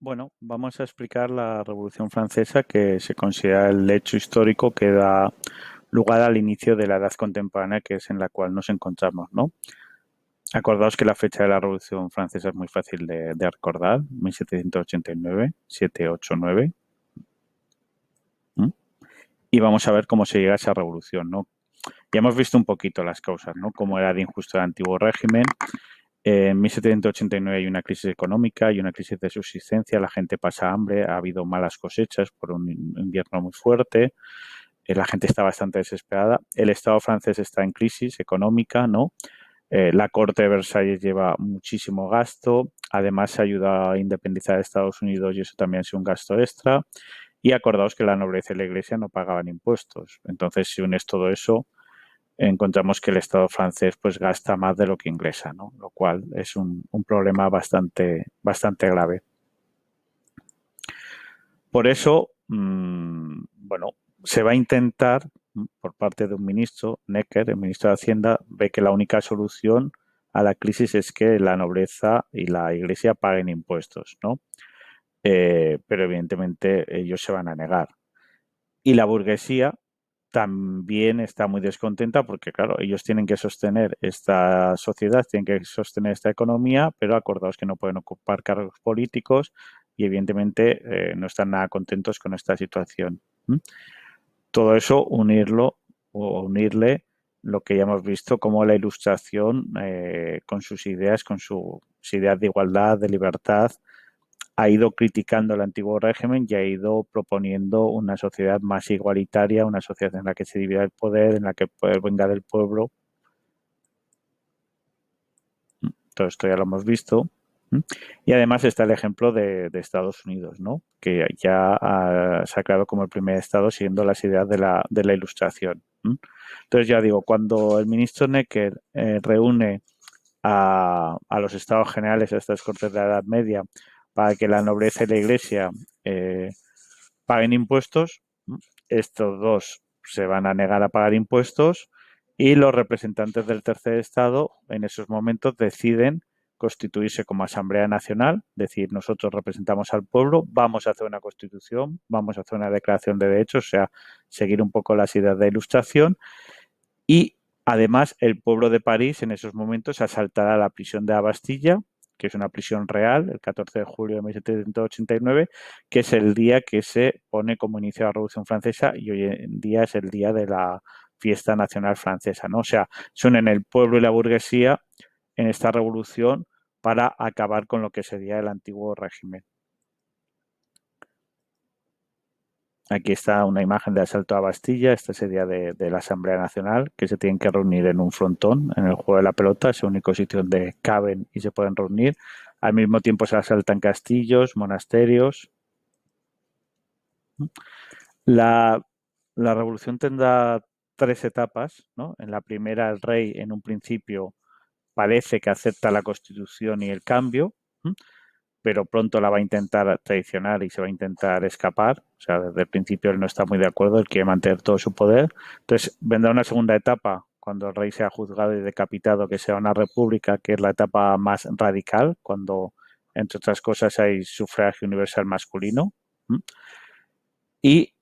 Bueno, vamos a explicar la Revolución Francesa, que se considera el hecho histórico que da lugar al inicio de la edad contemporánea, que es en la cual nos encontramos, ¿no? Acordaos que la fecha de la Revolución Francesa es muy fácil de recordar, 1789, 789. ¿Mm? Y vamos a ver cómo se llega a esa revolución, ¿no? Ya hemos visto un poquito las causas, ¿no? Cómo era de injusto el antiguo régimen. En 1789 hay una crisis económica y una crisis de subsistencia, la gente pasa hambre, ha habido malas cosechas por un invierno muy fuerte, la gente está bastante desesperada, el Estado francés está en crisis económica, ¿no? La Corte de Versalles lleva muchísimo gasto, además se ayuda a independizar a Estados Unidos y eso también es un gasto extra. Y acordaos que la nobleza y la iglesia no pagaban impuestos. Entonces, si unes todo eso, encontramos que el Estado francés pues gasta más de lo que ingresa, ¿no? Lo cual es un problema bastante grave. Por eso, bueno, se va a intentar, por parte de un ministro, Necker, el ministro de Hacienda, ve que la única solución a la crisis es que la nobleza y la iglesia paguen impuestos, ¿no? Pero evidentemente ellos se van a negar. Y la burguesía también está muy descontenta porque, claro, ellos tienen que sostener esta sociedad, tienen que sostener esta economía, pero acordaos que no pueden ocupar cargos políticos y, evidentemente, no están nada contentos con esta situación. ¿Mm? Todo eso unirlo o unirle lo que ya hemos visto como la ilustración con sus ideas, con sus ideas de igualdad, de libertad, ha ido criticando el antiguo régimen y ha ido proponiendo una sociedad más igualitaria, una sociedad en la que se divida el poder, en la que el poder venga del pueblo. Todo esto ya lo hemos visto. Y además está el ejemplo de Estados Unidos, ¿no? Que ya se ha creado como el primer Estado siguiendo las ideas de la Ilustración. Entonces ya digo, cuando el ministro Necker reúne a los estados generales, a estas cortes de la Edad Media, para que la nobleza y la iglesia eh, paguen impuestos, estos dos se van a negar a pagar impuestos y los representantes del tercer estado en esos momentos deciden constituirse como Asamblea Nacional, decir, nosotros representamos al pueblo, vamos a hacer una constitución, vamos a hacer una declaración de derechos, o sea, seguir un poco las ideas de ilustración y además el pueblo de París en esos momentos asaltará la prisión de la Bastilla, que es una prisión real, el 14 de julio de 1789, que es el día que se pone como inicio la Revolución Francesa y hoy en día es el día de la fiesta nacional francesa, ¿no? O sea, son en el pueblo y la burguesía en esta revolución para acabar con lo que sería el antiguo régimen. Aquí está una imagen de asalto a Bastilla, este sería de la Asamblea Nacional, que se tienen que reunir en un frontón, en el juego de la pelota, es el único sitio donde caben y se pueden reunir. Al mismo tiempo se asaltan castillos, monasterios. La, la revolución tendrá tres etapas, ¿no? En la primera, el rey en un principio parece que acepta la constitución y el cambio, pero pronto la va a intentar traicionar y se va a intentar escapar. O sea, desde el principio él no está muy de acuerdo, él quiere mantener todo su poder. Entonces vendrá una segunda etapa cuando el rey sea juzgado y decapitado, que sea una república, que es la etapa más radical, cuando, entre otras cosas, hay sufragio universal masculino. Y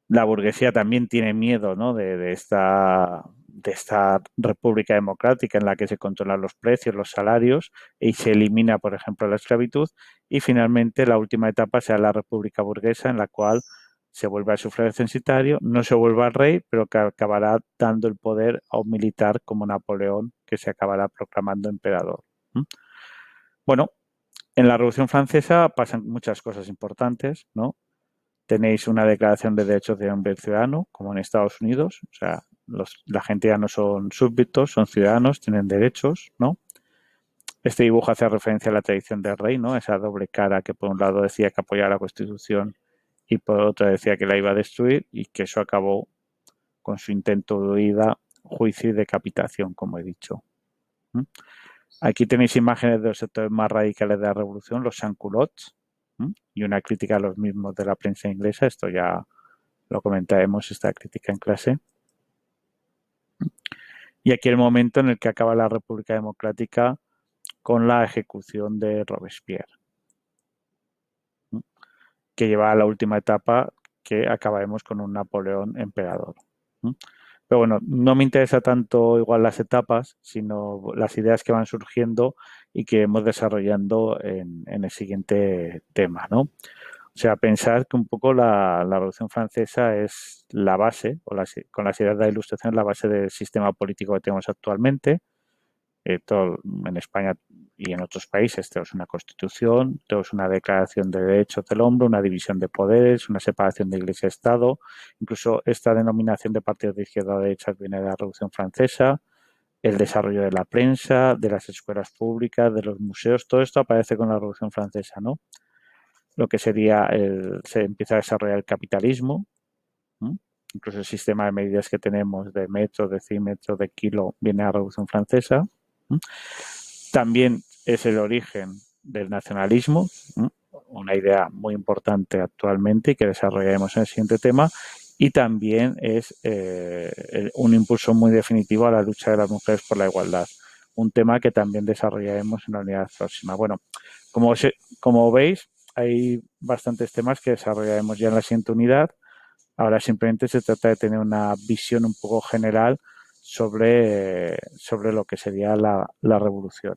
la burguesía también tiene miedo, ¿no? de esta república democrática en la que se controlan los precios, los salarios y se elimina, por ejemplo, la esclavitud. Y finalmente la última etapa será la república burguesa en la cual se vuelve al sufragio censitario, no se vuelve al rey, pero que acabará dando el poder a un militar como Napoleón, que se acabará proclamando emperador. Bueno, en la Revolución Francesa pasan muchas cosas importantes, ¿no? Tenéis una declaración de derechos de hombre y ciudadano, como en Estados Unidos. O sea, la gente ya no son súbditos, son ciudadanos, tienen derechos, ¿no? Este dibujo hace referencia a la tradición del rey, ¿no? Esa doble cara que por un lado decía que apoyaba la Constitución y por otro decía que la iba a destruir y que eso acabó con su intento de huida, juicio y decapitación, como he dicho. Aquí tenéis imágenes de los sectores más radicales de la revolución, los sans-culottes, y una crítica a los mismos de la prensa inglesa. Esto ya lo comentaremos, esta crítica en clase. Y aquí el momento en el que acaba la República Democrática con la ejecución de Robespierre. que lleva a la última etapa que acabaremos con un Napoleón emperador. ¿Mm? Pero bueno, no me interesa tanto igual las etapas, sino las ideas que van surgiendo y que hemos desarrollando en el siguiente tema, ¿no? O sea, pensar que un poco la Revolución Francesa es la base, con las ideas de la Ilustración, la base del sistema político que tenemos actualmente. En España y en otros países tenemos una constitución, tenemos una declaración de derechos del hombre, una división de poderes, una separación de Iglesia y Estado. Incluso esta denominación de partidos de izquierda o derecha viene de la Revolución Francesa. El desarrollo de la prensa, de las escuelas públicas, de los museos, todo esto aparece con la Revolución Francesa, ¿no? Lo que se empieza a desarrollar el capitalismo, ¿no? Incluso el sistema de medidas que tenemos de metro, decímetro, de kilo, viene de la Revolución Francesa. ¿No? También es el origen del nacionalismo, ¿no? Una idea muy importante actualmente y que desarrollaremos en el siguiente tema. Y también es un impulso muy definitivo a la lucha de las mujeres por la igualdad. Un tema que también desarrollaremos en la unidad próxima. Bueno, como, como veis, hay bastantes temas que desarrollaremos ya en la siguiente unidad. Ahora simplemente se trata de tener una visión un poco general sobre lo que sería la revolución.